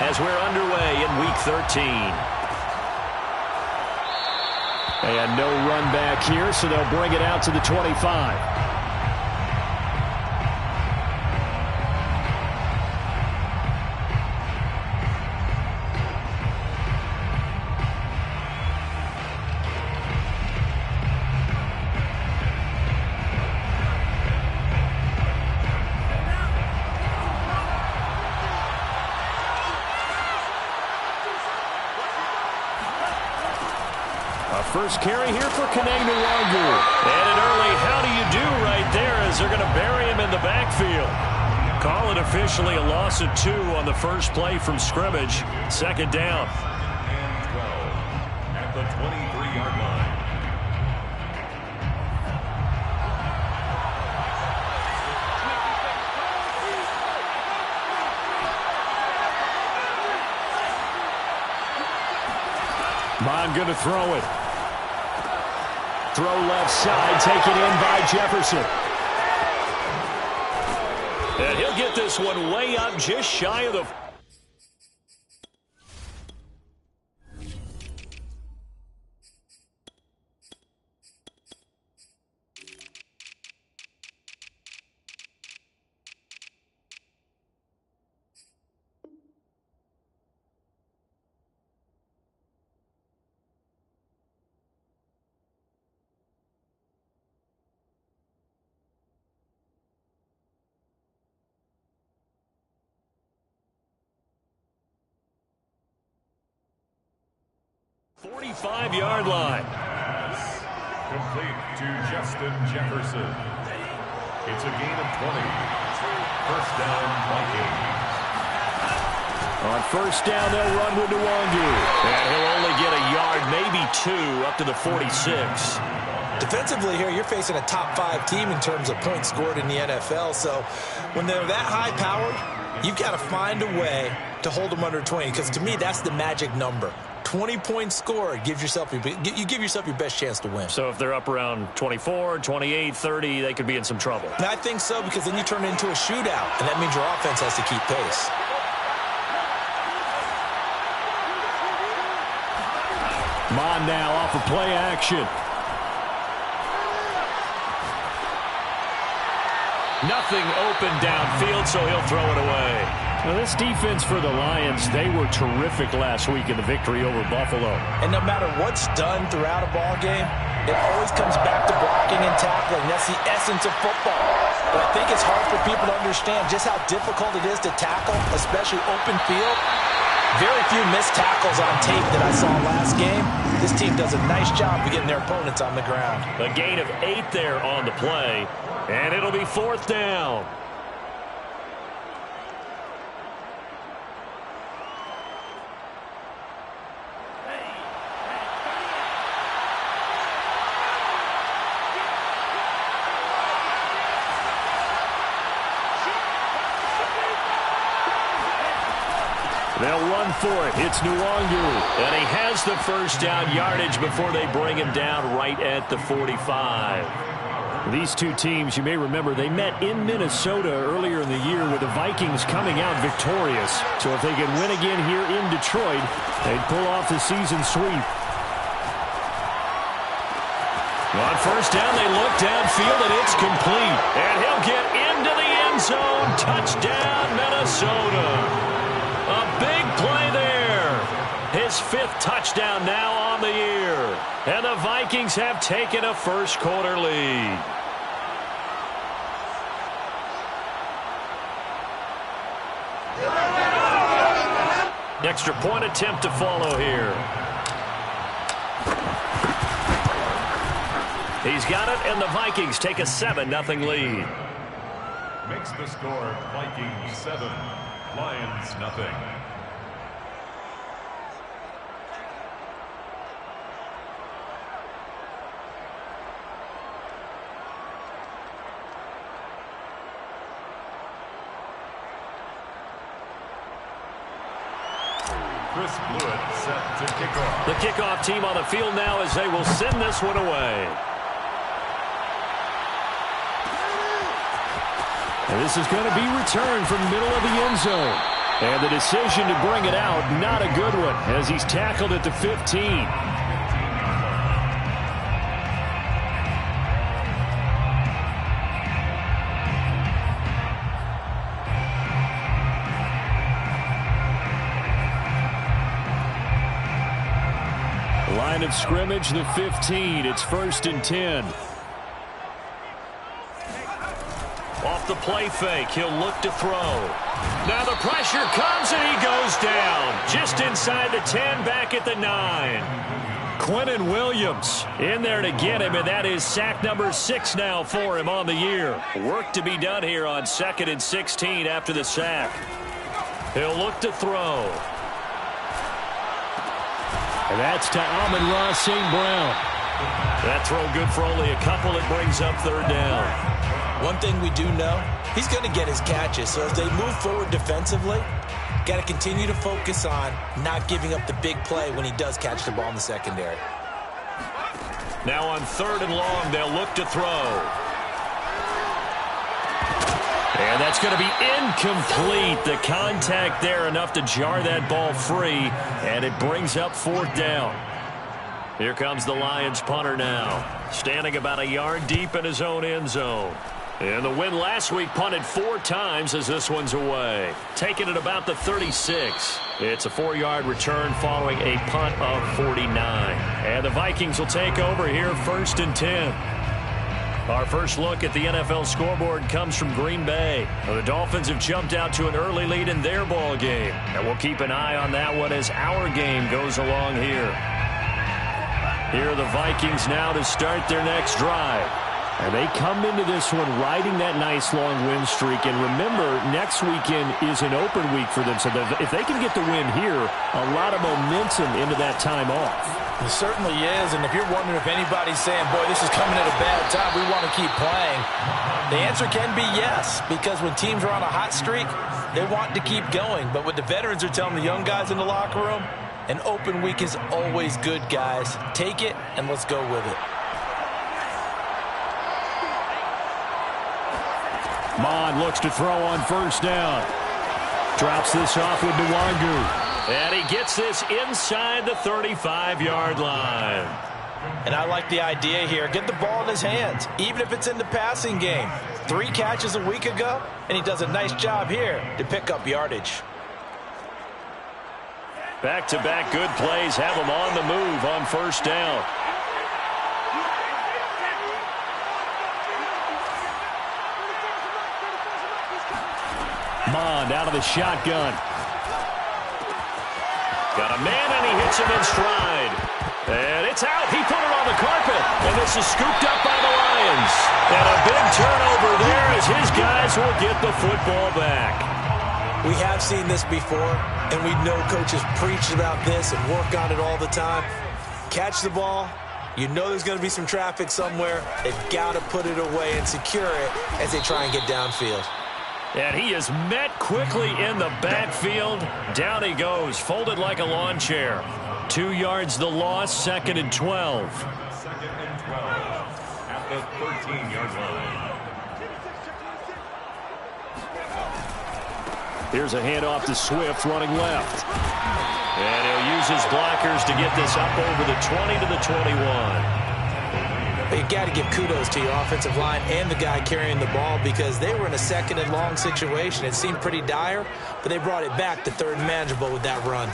as we're underway in Week 13. And no run back here, so they'll bring it out to the 25. First carry here for Kene Nwangwu. And an early how do you do right there as they're going to bury him in the backfield. Call it officially a loss of 2 on the first play from scrimmage. Second down. And 12 at the 23-yard line. Bond going to throw it. Throw left side, taken in by Jefferson. And he'll get this one way up just shy of the... Five-yard line. Complete to Justin Jefferson. It's a gain of 20. First down, Vikings. On first down, they'll run with Nwangwu. And he'll only get a yard, maybe 2, up to the 46. Defensively here, you're facing a top-5 team in terms of points scored in the NFL. So when they're that high-powered, you've got to find a way to hold them under 20. Because to me, that's the magic number. 20 points scored, you give yourself your best chance to win. So if they're up around 24, 28, 30, they could be in some trouble. And I think so, because then you turn it into a shootout, and that means your offense has to keep pace. Mond now off of play action. Nothing open downfield, so he'll throw it away. Well, this defense for the Lions, they were terrific last week in the victory over Buffalo. And no matter what's done throughout a ball game, it always comes back to blocking and tackling. That's the essence of football. But I think it's hard for people to understand just how difficult it is to tackle, especially open field. Very few missed tackles on tape that I saw last game. This team does a nice job of getting their opponents on the ground. A gain of 8 there on the play, and it'll be fourth down. They'll run for it. It's Nwangwu. And he has the first down yardage before they bring him down right at the 45. These two teams, you may remember, they met in Minnesota earlier in the year with the Vikings coming out victorious. So if they can win again here in Detroit, they'd pull off the season sweep. On first down, they look downfield, and it's complete. And he'll get into the end zone. Touchdown, Minnesota. A big play there. His 5th touchdown now on the year. And the Vikings have taken a first-quarter lead. Extra point attempt to follow here. He's got it, and the Vikings take a 7-0 lead. Makes the score Vikings 7, Lions nothing. Chris Blewett set to kick off. The kickoff team on the field now as they will send this one away. And this is going to be returned from the middle of the end zone. And the decision to bring it out, not a good one, as he's tackled at the 15. Line of scrimmage, the 15. It's 1st and 10. Off the play fake, he'll look to throw. Now the pressure comes and he goes down. Just inside the 10, back at the 9. Quinnen Williams in there to get him, and that is sack number 6 now for him on the year. Work to be done here on 2nd and 16 after the sack. He'll look to throw. And that's to Amon-Ra St. Brown. That throw good for only a couple. It brings up 3rd down. One thing we do know, he's going to get his catches. So as they move forward defensively, got to continue to focus on not giving up the big play when he does catch the ball in the secondary. Now on 3rd and long, they'll look to throw. And that's going to be incomplete. The contact there enough to jar that ball free, and it brings up 4th down. Here comes the Lions punter now, standing about a yard deep in his own end zone. And the win last week punted 4 times as this one's away. Taking it about the 36. It's a 4-yard return following a punt of 49. And the Vikings will take over here 1st and 10. Our first look at the NFL scoreboard comes from Green Bay. The Dolphins have jumped out to an early lead in their ball game. And we'll keep an eye on that one as our game goes along here. Here are the Vikings now to start their next drive. And they come into this one riding that nice long win streak. And remember, next weekend is an open week for them. So if they can get the win here, a lot of momentum into that time off. It certainly is, and if you're wondering if anybody's saying, boy, this is coming at a bad time, we want to keep playing, the answer can be yes, because when teams are on a hot streak, they want to keep going. But what the veterans are telling the young guys in the locker room, an open week is always good, guys. Take it, and let's go with it. Mond looks to throw on 1st down. Drops this off with Nwangu. And he gets this inside the 35-yard line. And I like the idea here. Get the ball in his hands, even if it's in the passing game. 3 catches a week ago, and he does a nice job here to pick up yardage. Back-to-back good plays have him on the move on 1st down. Mond out of the shotgun. Got a man, and he hits him in stride. And it's out. He put it on the carpet. And this is scooped up by the Lions. And a big turnover there as his guys will get the football back. We have seen this before, and we know coaches preach about this and work on it all the time. Catch the ball. You know there's going to be some traffic somewhere. They've got to put it away and secure it as they try and get downfield. And he is met quickly in the backfield. Down he goes, folded like a lawn chair. 2 yards the loss, 2nd and 12. 2nd and 12 at the 13-yard line. Here's a handoff to Swift running left. And he'll use his blockers to get this up over the 20 to the 21. You got to give kudos to your offensive line and the guy carrying the ball, because they were in a 2nd and long situation. It seemed pretty dire, but they brought it back to 3rd and manageable with that run.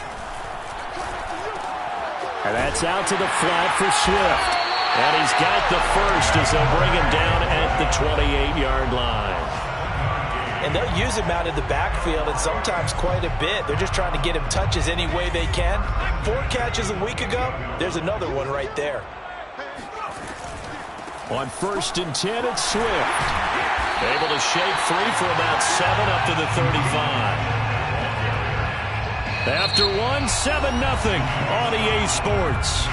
And that's out to the flat for Swift. And he's got the first as they'll bring him down at the 28-yard line. And they'll use him out of the backfield, and sometimes quite a bit. They're just trying to get him touches any way they can. 4 catches a week ago. There's another one right there. On 1st and 10, it's Swift. Able to shake free for about 7 up to the 35. After 1, 7-0 on EA Sports.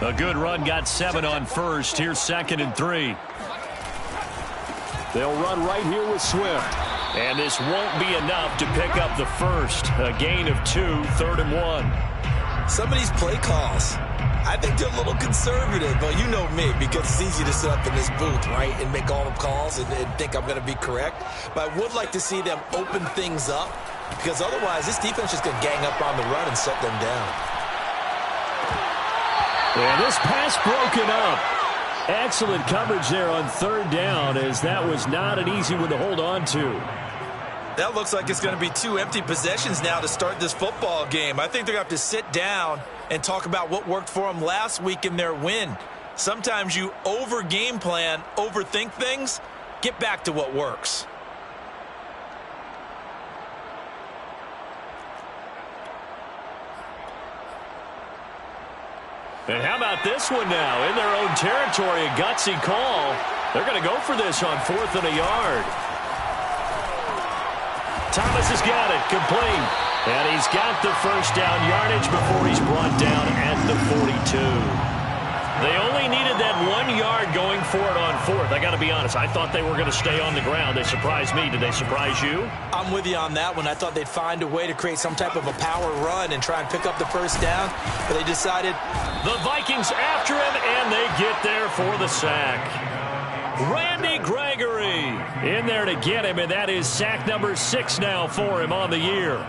A good run got 7 on 1st. Here's 2nd and 3. They'll run right here with Swift. And this won't be enough to pick up the first. A gain of 2, 3rd and 1. Some of these play calls, I think they're a little conservative, but you know me, because it's easy to sit up in this booth, right, and make all the calls and think I'm going to be correct. But I would like to see them open things up, because otherwise this defense is going to gang up on the run and shut them down. And this pass broken up. Excellent coverage there on third down, as that was not an easy one to hold on to. That looks like it's going to be 2 empty possessions now to start this football game. I think they're going to have to sit down and talk about what worked for them last week in their win. Sometimes you over-game plan, overthink things. Get back to what works. And how about this one now? In their own territory, a gutsy call. They're going to go for this on 4th and a yard. Thomas has got it, complete. And he's got the first down yardage before he's brought down at the 42. They only needed that 1 yard going for it on 4th. I got to be honest, I thought they were going to stay on the ground. They surprised me. Did they surprise you? I'm with you on that one. I thought they'd find a way to create some type of a power run and try and pick up the first down, but they decided. The Vikings after him, and they get there for the sack. Randy Gregory in there to get him, and that is sack number 6 now for him on the year.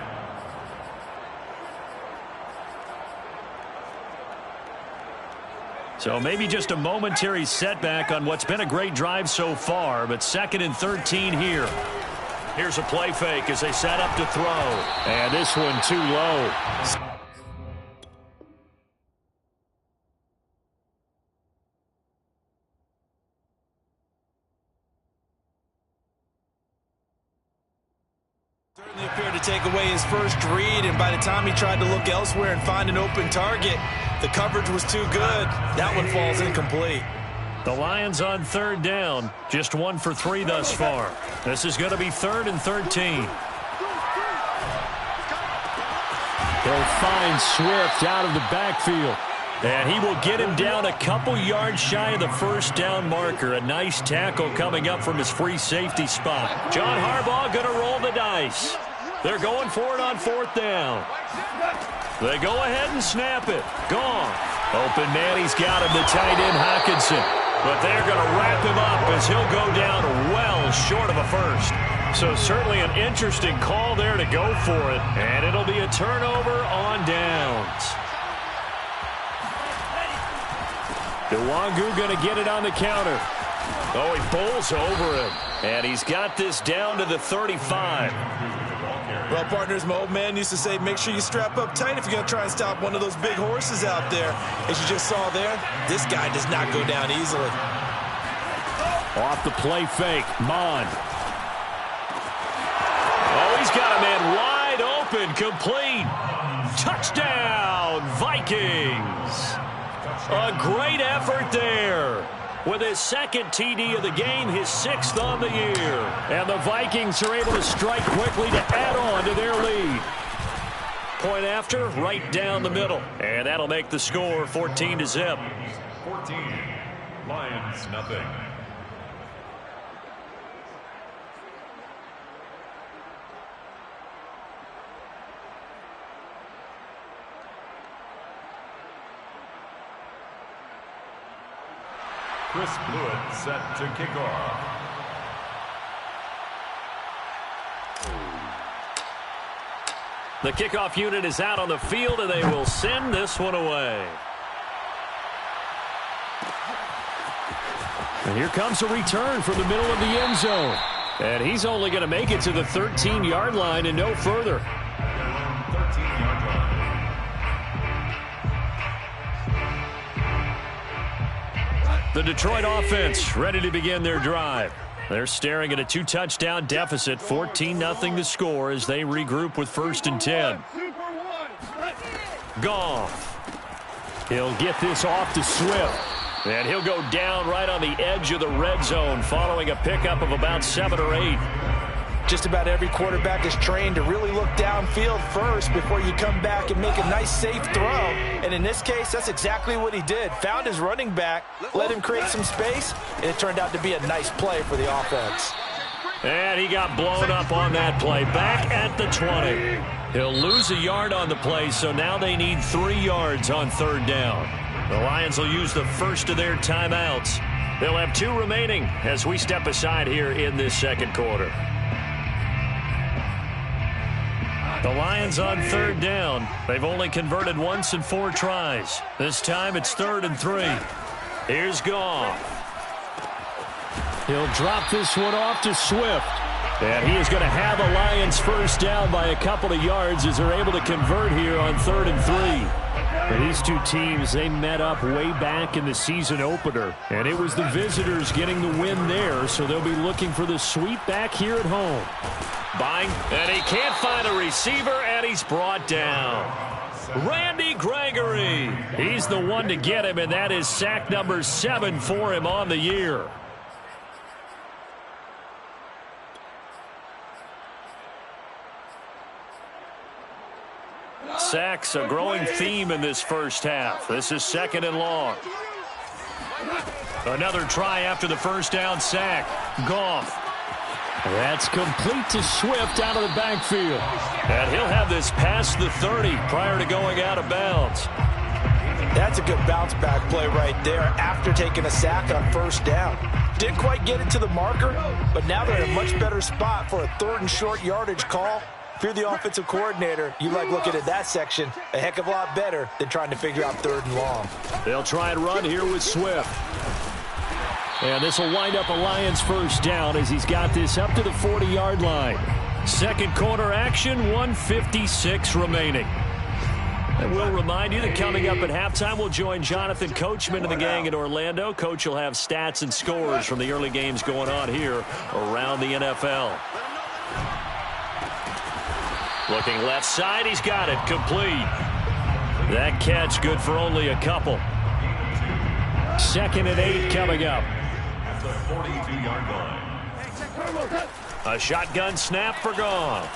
So maybe just a momentary setback on what's been a great drive so far, but 2nd and 13 here. Here's a play fake as they set up to throw. And this one too low. Certainly appeared to take away his first read, and by the time he tried to look elsewhere and find an open target, the coverage was too good. That one falls incomplete. The Lions on 3rd down, just 1 for 3 thus far. This is going to be 3rd and 13. He'll find Swift out of the backfield. And he will get him down a couple yards shy of the first down marker. A nice tackle coming up from his free safety spot. John Harbaugh going to roll the dice. They're going for it on 4th down. They go ahead and snap it. Gone. Open man, he's got him, the tight end Hockenson. But they're going to wrap him up as he'll go down well short of a first. So certainly an interesting call there to go for it. And it'll be a turnover on downs. Nwangu going to get it on the counter. Oh, he bowls over him. And he's got this down to the 35. Well, partners, my old man used to say, make sure you strap up tight if you're going to try and stop one of those big horses out there. As you just saw there, this guy does not go down easily. Off the play fake, Mon. Oh, he's got a man wide open, complete. Touchdown, Vikings. A great effort there. With his 2nd TD of the game, his 6th on the year. And the Vikings are able to strike quickly to add on to their lead. Point after, right down the middle. And that'll make the score 14-0. 14. Lions, nothing. Chris Blewett set to kick off. The kickoff unit is out on the field, and they will send this one away. And here comes a return from the middle of the end zone. And he's only going to make it to the 13-yard line and no further. 13-yard line. The Detroit offense ready to begin their drive. They're staring at a 2-touchdown deficit, 14-0 to score as they regroup with 1st and 10. Goff. He'll get this off to Swift. And he'll go down right on the edge of the red zone following a pickup of about 7 or 8. Just about every quarterback is trained to really look downfield first before you come back and make a nice, safe throw. And in this case, that's exactly what he did. Found his running back, let him create some space, and it turned out to be a nice play for the offense. And he got blown up on that play. Back at the 20. He'll lose a yard on the play, so now they need 3 yards on 3rd down. The Lions will use the first of their timeouts. They'll have 2 remaining as we step aside here in this second quarter. The Lions on 3rd down. They've only converted once in 4 tries. This time it's 3rd and 3. Here's Goff. He'll drop this one off to Swift. And he is going to have a Lions first down by a couple of yards as they're able to convert here on 3rd and 3. And these 2 teams, they met up way back in the season opener. And it was the visitors getting the win there, so they'll be looking for the sweep back here at home. Buying, and he can't find a receiver, and he's brought down. Randy Gregory. He's the one to get him, and that is sack number 7 for him on the year. Sacks, a growing theme in this first half. This is 2nd and long. Another try after the first down sack. Goff. That's complete to Swift out of the backfield. And he'll have this past the 30 prior to going out of bounds. That's a good bounce back play right there after taking a sack on 1st down. Didn't quite get it to the marker, but now they're in a much better spot for a 3rd and short yardage call. If you're the offensive coordinator, you like looking at that section a heck of a lot better than trying to figure out 3rd and long. They'll try and run here with Swift. And this will wind up a Lions first down as he's got this up to the 40-yard line. Second quarter action, 1:56 remaining. And we'll remind you that coming up at halftime, we'll join Jonathan Coachman and the gang in Orlando. Coach will have stats and scores from the early games going on here around the NFL. Looking left side, he's got it, complete. That catch good for only a couple. 2nd and 8 coming up. At the 42-yard line. A shotgun snap for Goff.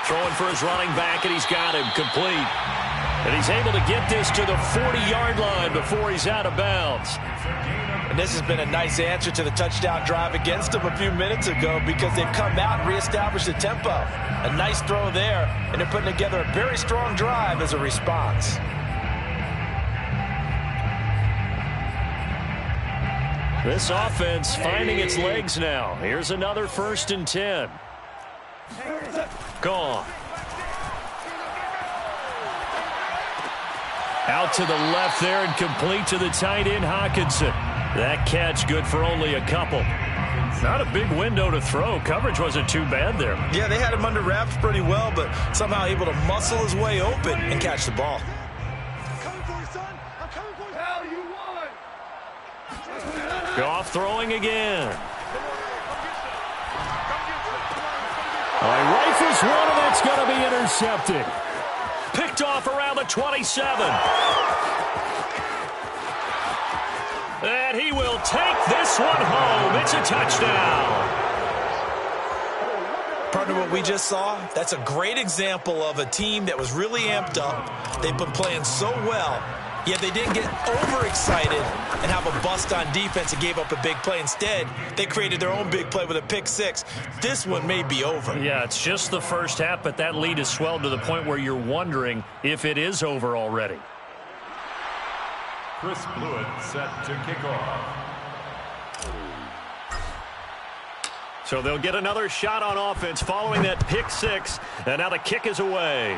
Throwing for his running back, and he's got him complete. And he's able to get this to the 40-yard line before he's out of bounds. And this has been a nice answer to the touchdown drive against them a few minutes ago because they've come out and reestablished the tempo. A nice throw there, and they're putting together a very strong drive as a response. This offense finding its legs now. Here's another 1st and 10. Gone. Out to the left there and complete to the tight end, Hockenson. That catch good for only a couple. Not a big window to throw. Coverage wasn't too bad there. Yeah, they had him under wraps pretty well, but somehow able to muscle his way open and catch the ball. Goff throwing again. Rifles one, and that's going to be intercepted. Picked off around the 27. And he will take this one home. It's a touchdown. Partner, what we just saw, that's a great example of a team that was really amped up. They've been playing so well, yet they didn't get overexcited and have a bust on defense and gave up a big play. Instead, they created their own big play with a pick six. This one may be over. Yeah, it's just the first half, but that lead has swelled to the point where you're wondering if it is over already. Chris Blewett set to kick off. So they'll get another shot on offense following that pick six, and now the kick is away.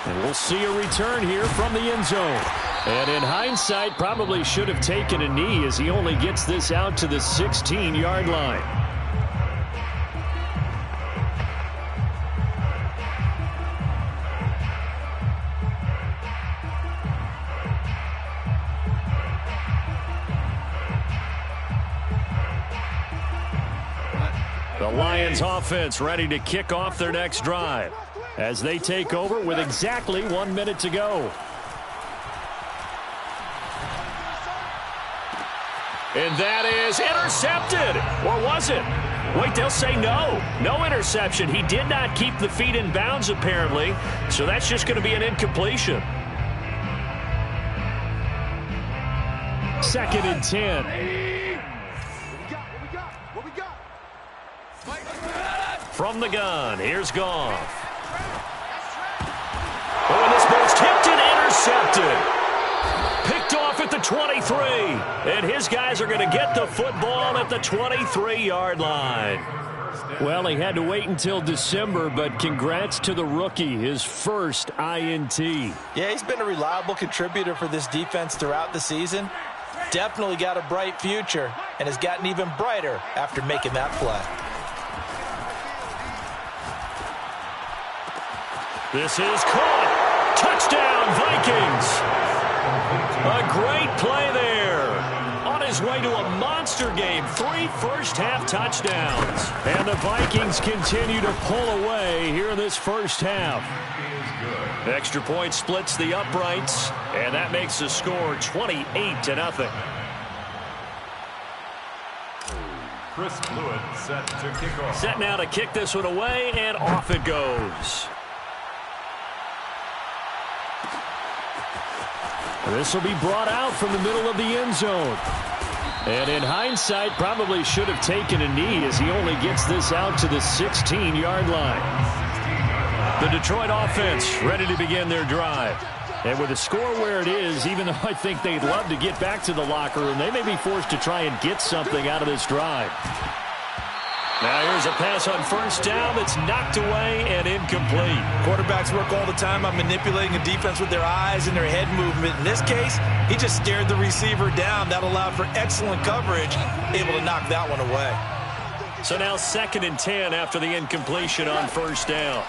And we'll see a return here from the end zone. And in hindsight, probably should have taken a knee as he only gets this out to the 16-yard line. The Lions offense ready to kick off their next drive as they take over with exactly 1 minute to go. And that is intercepted. Or was it? Wait, they'll say no. No interception. He did not keep the feet in bounds, apparently. So that's just going to be an incompletion. 2nd and 10. From the gun, here's Goff. Oh, and this ball's tipped and intercepted. Picked off at the 23. And his guys are going to get the football at the 23-yard line. Well, he had to wait until December, but congrats to the rookie, his first INT. Yeah, he's been a reliable contributor for this defense throughout the season. Definitely got a bright future and has gotten even brighter after making that play. This is caught. Touchdown, Vikings. A great play there. On his way to a monster game, 3 first-half touchdowns. And the Vikings continue to pull away here in this first half. Extra point splits the uprights, and that makes the score 28-0. Chris Blewett set to kick off. Set now to kick this one away, and off it goes. This will be brought out from the middle of the end zone. And in hindsight, probably should have taken a knee as he only gets this out to the 16-yard line. The Detroit offense ready to begin their drive. And with the score where it is, even though I think they'd love to get back to the locker room, they may be forced to try and get something out of this drive. Now here's a pass on first down that's knocked away and incomplete. Quarterbacks work all the time on manipulating a defense with their eyes and their head movement. In this case, he just stared the receiver down. That allowed for excellent coverage, able to knock that one away. So now 2nd and 10 after the incompletion on first down.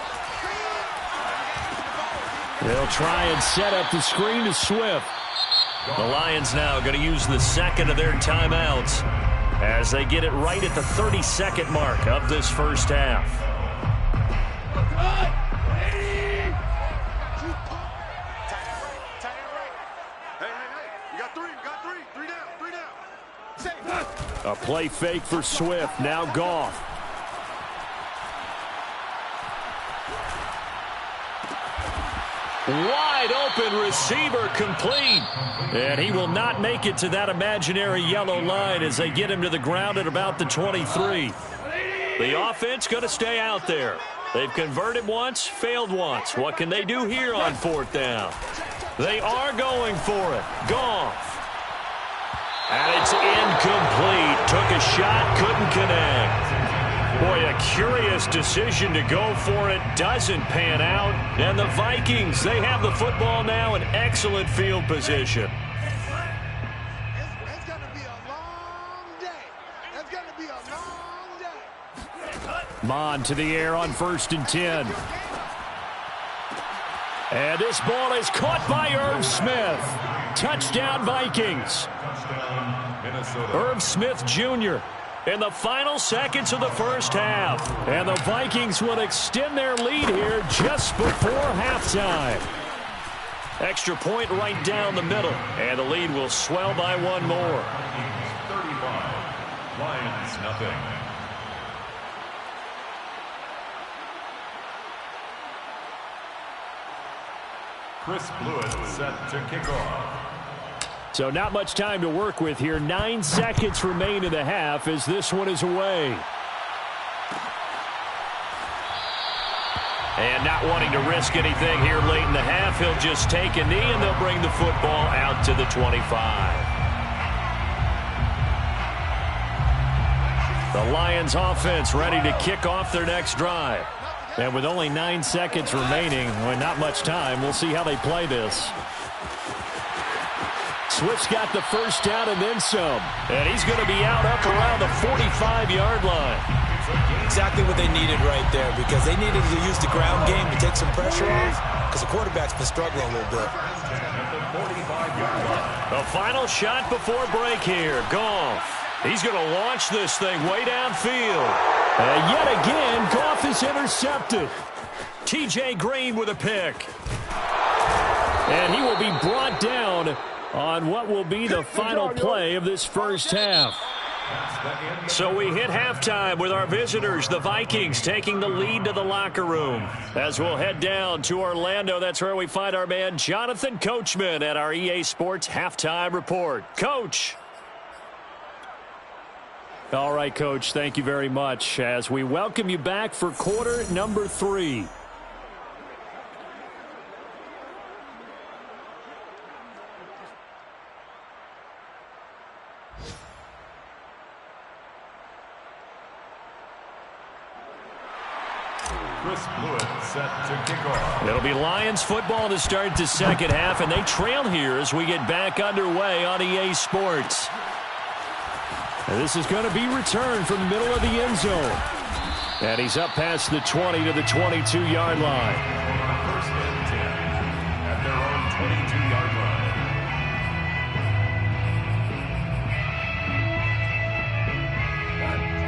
They'll try and set up the screen to Swift. The Lions now going to use the second of their timeouts as they get it right at the 32nd mark of this first half. A play fake for Swift. Now Goff. Wide open receiver complete. And he will not make it to that imaginary yellow line as they get him to the ground at about the 23. The offense going to stay out there. They've converted once, failed once. What can they do here on 4th down? They are going for it. Goff. And it's incomplete. Took a shot, couldn't connect. Boy, a curious decision to go for it. Doesn't pan out. And the Vikings, they have the football now in excellent field position. It's going to be a long day. It's going to be a long day. Mond to the air on 1st and 10. And this ball is caught by Irv Smith. Touchdown, Vikings. Irv Smith Jr. in the final seconds of the first half. And the Vikings will extend their lead here just before halftime. Extra point right down the middle. And the lead will swell by one more. 35. Lions nothing. Chris Blewett set to kick off. So not much time to work with here. 9 seconds remain in the half as this one is away. And not wanting to risk anything here late in the half, he'll just take a knee and they'll bring the football out to the 25. The Lions offense ready to kick off their next drive. And with only 9 seconds remaining, well, not much time, we'll see how they play this. Swift's got the first down and then some. And he's going to be out up around the 45-yard line. Exactly what they needed right there, because they needed to use the ground game to take some pressure off, because the quarterback's been struggling a little bit. The final shot before break here. Goff. He's going to launch this thing way downfield. And yet again, Goff is intercepted. T.J. Green with a pick. And he will be brought down on what will be the final play of this first half. So we hit halftime with our visitors, the Vikings, taking the lead to the locker room. As we'll head down to Orlando, that's where we find our man Jonathan Coachman at our EA Sports Halftime Report. Coach. All right, Coach, thank you very much as we welcome you back for quarter number 3. Chris Blewett set to kick off. It'll be Lions football to start the second half, and they trail here as we get back underway on EA Sports. And this is going to be returned from the middle of the end zone. And he's up past the 20 to the 22-yard line. First and 10 at their own 22-yard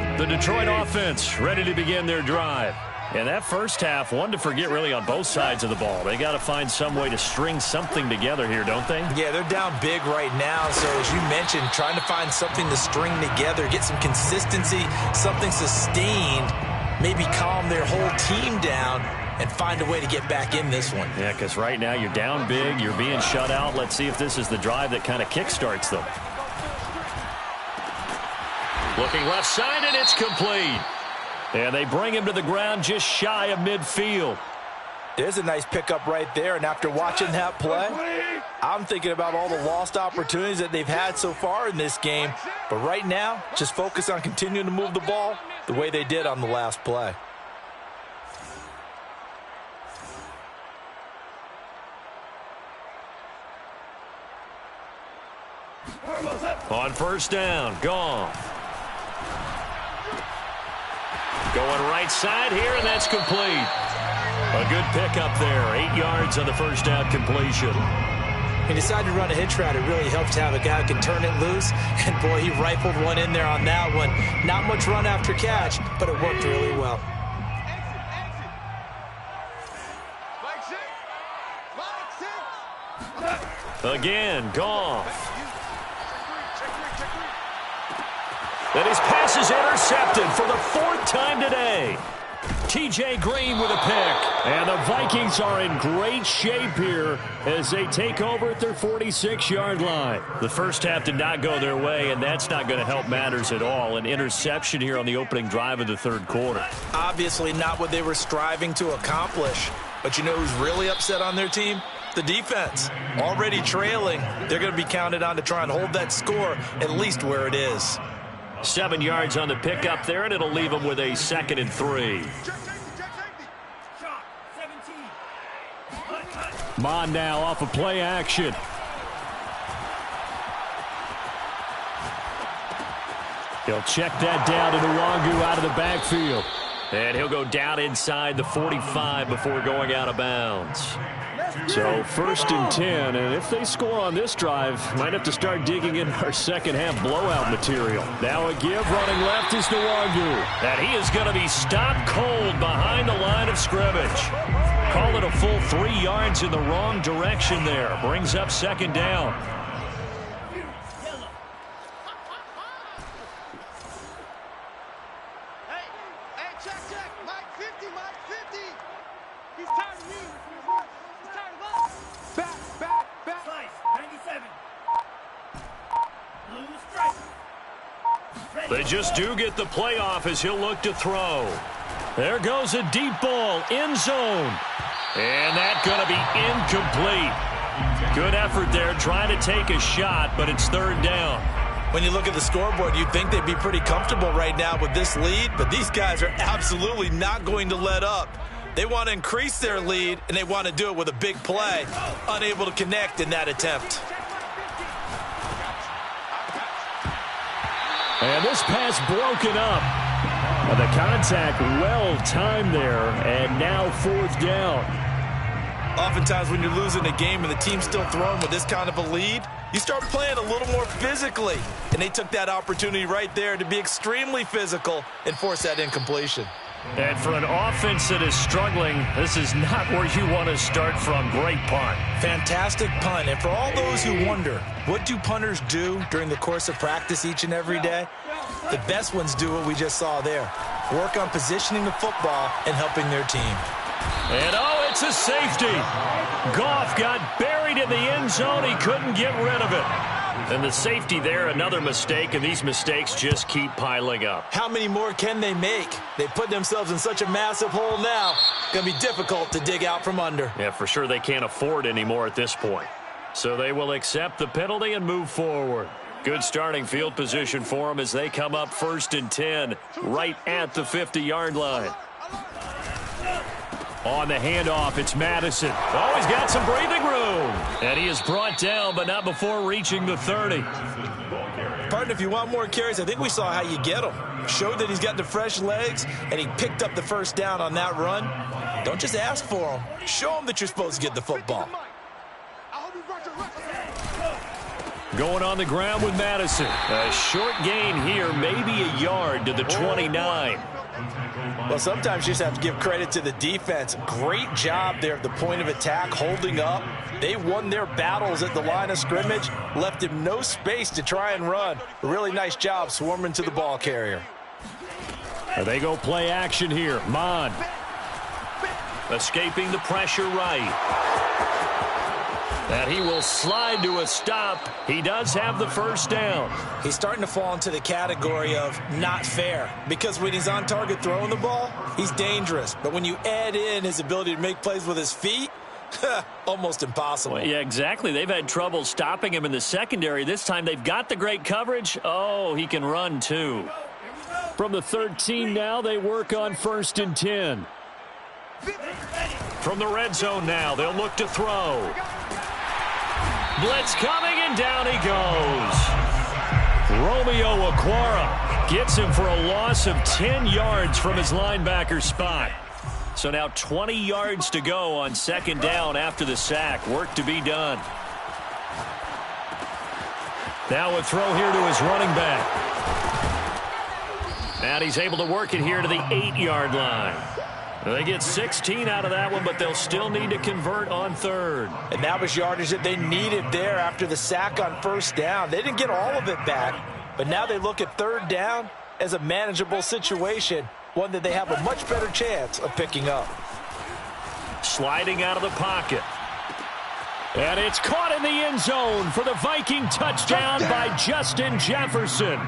line. The Detroit offense ready to begin their drive. And that first half, one to forget really on both sides of the ball. They got to find some way to string something together here, don't they? Yeah, they're down big right now. So as you mentioned, trying to find something to string together, get some consistency, something sustained, maybe calm their whole team down and find a way to get back in this one. Yeah, because right now you're down big, you're being shut out. Let's see if this is the drive that kind of kickstarts them. Looking left side, and it's complete. And they bring him to the ground just shy of midfield. There's a nice pickup right there, and after watching that play, I'm thinking about all the lost opportunities that they've had so far in this game. But right now, just focus on continuing to move the ball the way they did on the last play. On first down, gone. Going right side here, and that's complete. A good pickup there. 8 yards on the first down completion. He decided to run a hitch route. It really helps to have a guy who can turn it loose. And, boy, he rifled one in there on that one. Not much run after catch, but it worked really well. Again, Goff. And his pass is intercepted for the 4th time today. T.J. Green with a pick. And the Vikings are in great shape here as they take over at their 46-yard line. The first half did not go their way, and that's not going to help matters at all. An interception here on the opening drive of the third quarter. Obviously not what they were striving to accomplish. But you know who's really upset on their team? The defense. Already trailing. They're going to be counted on to try and hold that score at least where it is. 7 yards on the pickup there, and it'll leave them with a 2nd and 3. Mond now off of play action. He'll check that down to Nwangu out of the backfield. And he'll go down inside the 45 before going out of bounds. So 1st and 10, and if they score on this drive, might have to start digging in our second half blowout material. Now a give, running left is Nwangu. And he is going to be stopped cold behind the line of scrimmage. Call it a full 3 yards in the wrong direction there. Brings up 2nd down. They just do get the playoff as he'll look to throw. There goes a deep ball, end zone. And that's going to be incomplete. Good effort there trying to take a shot, but it's 3rd down. When you look at the scoreboard, you'd think they'd be pretty comfortable right now with this lead, but these guys are absolutely not going to let up. They want to increase their lead, and they want to do it with a big play. Unable to connect in that attempt. And this pass broken up. And the contact well timed there, and now 4th down. Oftentimes when you're losing a game and the team's still throwing with this kind of a lead, you start playing a little more physically. And they took that opportunity right there to be extremely physical and force that incompletion. And for an offense that is struggling, this is not where you want to start from. Great punt. Fantastic punt. And for all those who wonder, what do punters do during the course of practice each and every day? The best ones do what we just saw there. Work on positioning the football and helping their team. And oh, it's a safety. Goff got buried in the end zone. He couldn't get rid of it. And the safety there, another mistake, and these mistakes just keep piling up. How many more can they make? They put themselves in such a massive hole now. Going to be difficult to dig out from under. Yeah, for sure they can't afford anymore at this point. So they will accept the penalty and move forward. Good starting field position for them as they come up 1st and 10 right at the 50-yard line. On the handoff, it's Madison. Oh, he's got some breathing room. And he is brought down, but not before reaching the 30. Pardon, if you want more carries, I think we saw how you get them. Showed that he's got the fresh legs, and he picked up the first down on that run. Don't just ask for him. Show him that you're supposed to get the football. Going on the ground with Madison. A short gain here, maybe a yard to the 29. Well, sometimes you just have to give credit to the defense. Great job there at the point of attack, holding up. They won their battles at the line of scrimmage, left him no space to try and run. A really nice job swarming to the ball carrier. They go play action here. Mon. Escaping the pressure right. And he will slide to a stop. He does have the first down. He's starting to fall into the category of not fair, because when he's on target throwing the ball, he's dangerous. But when you add in his ability to make plays with his feet, almost impossible. Well, yeah, exactly. They've had trouble stopping him in the secondary. This time they've got the great coverage. Oh, he can run too. From the 13 now, they work on 1st and 10. From the red zone now, they'll look to throw. Blitz coming, and down he goes. Romeo Okwara gets him for a loss of 10 yards from his linebacker spot. So now 20 yards to go on 2nd down after the sack. Work to be done. Now a throw here to his running back. And he's able to work it here to the 8-yard line. They get 16 out of that one, but they'll still need to convert on 3rd. And that was yardage that they needed there after the sack on 1st down. They didn't get all of it back, but now they look at 3rd down as a manageable situation, one that they have a much better chance of picking up. Sliding out of the pocket. And it's caught in the end zone for the Viking touchdown by Justin Jefferson.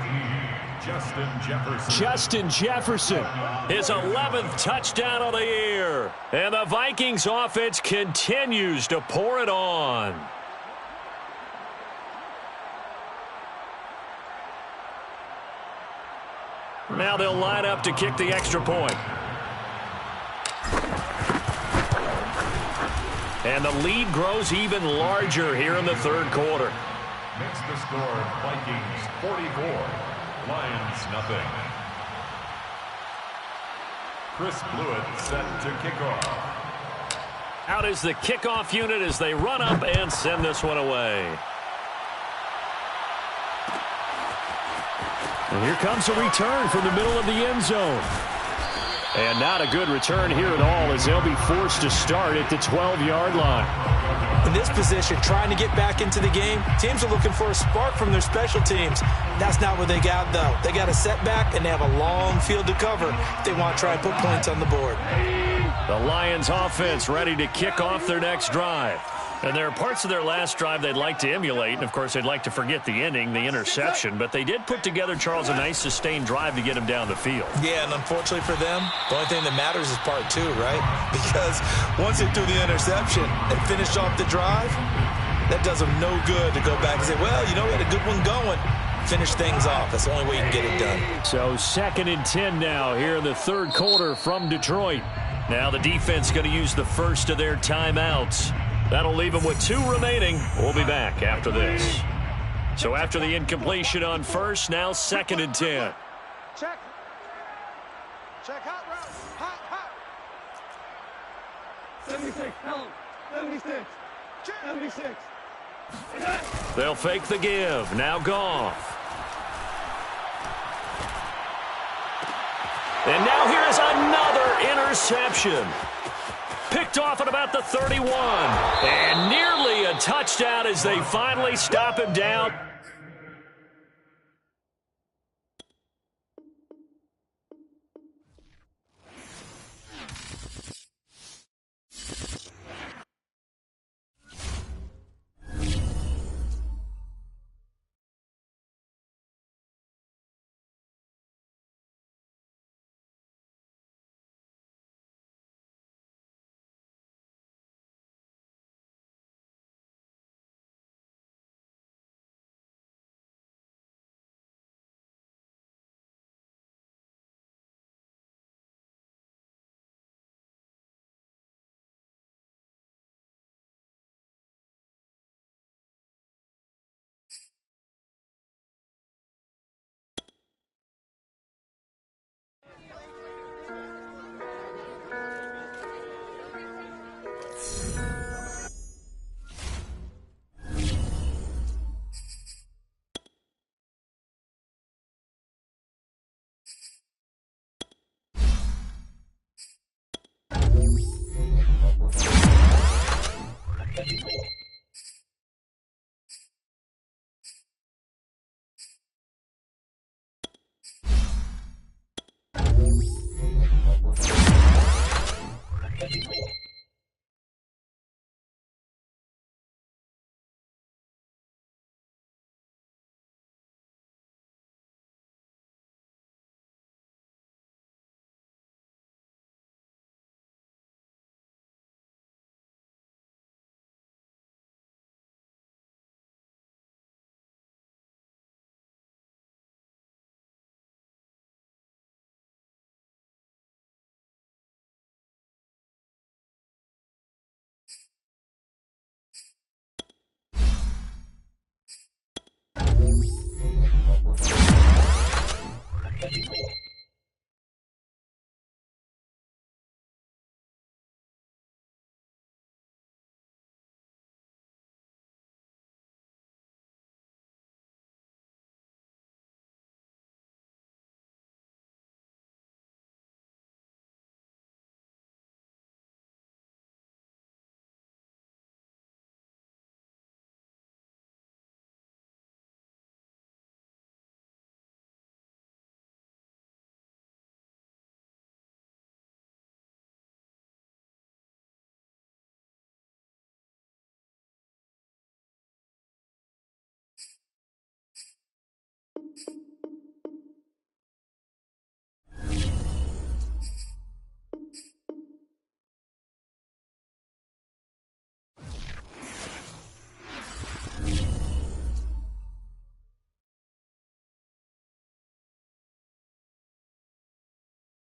Justin Jefferson. His 11th touchdown of the year. And the Vikings offense continues to pour it on. Now they'll line up to kick the extra point. And the lead grows even larger here in the 3rd quarter. Makes the score Vikings 44, Lions nothing. Chris Blewett set to kick off. Out is the kickoff unit as they run up and send this one away. And here comes a return from the middle of the end zone. And not a good return here at all, as they'll be forced to start at the 12-yard line. In this position, trying to get back into the game, teams are looking for a spark from their special teams. That's not what they got, though. They got a setback, and they have a long field to cover if they want to try and put points on the board. The Lions offense ready to kick off their next drive. And there are parts of their last drive they'd like to emulate. And, of course, they'd like to forget the ending, the interception. But they did put together, Charles, a nice sustained drive to get him down the field. Yeah, and unfortunately for them, the only thing that matters is part 2, right? Because once they threw the interception and finished off the drive, that does them no good to go back and say, well, you know, we had a good one going. Finish things off. That's the only way you can get it done. So 2nd and 10 now here in the 3rd quarter from Detroit. Now the defense going to use the first of their timeouts. That'll leave them with 2 remaining. We'll be back after this. So after the incompletion on 1st, now 2nd and 10. Check. Check hot route. Hot, hot. 76. Help. 76. 76. They'll fake the give. Now Goff. And now here's another interception. Picked off at about the 31. And nearly a touchdown as they finally stop him down. You